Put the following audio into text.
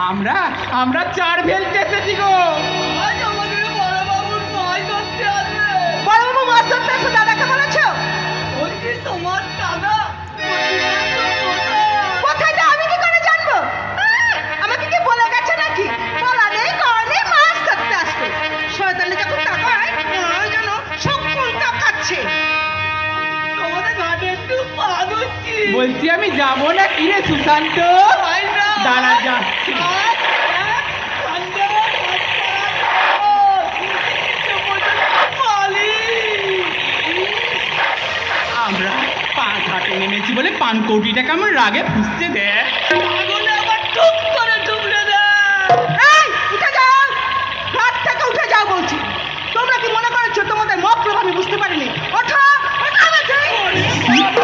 আমরা আমরা চার ফেলতে এসেছি গো। বড়বাবু মাছ ধরতে আসবে, দাদাকে বলেছো? কোথায় তো আমি কি করে জানবো? আমাকে কি বলে গেছে নাকি বলা নেই কওয়া নেই মাছ ধরতে আসবে? শয়তানি যখন তাকায় ওই যেন সকল তাকাচ্ছে। বলছি আমি যাবো না কিরে সুশান্ত? দাঁড়া যাচ্ছি। আমরা পান ঘাটে নেমেছি বলে পানকৌটিটা কেমন রাগে ফুসছে দেখ। এই, উঠে যাও, ঘাট থেকে উঠে যাও বলছি। তোমরা কি মনে করেছো তোমাদের মতলব আমি বুঝতে পারিনি? ওঠো, ওঠো বলছি।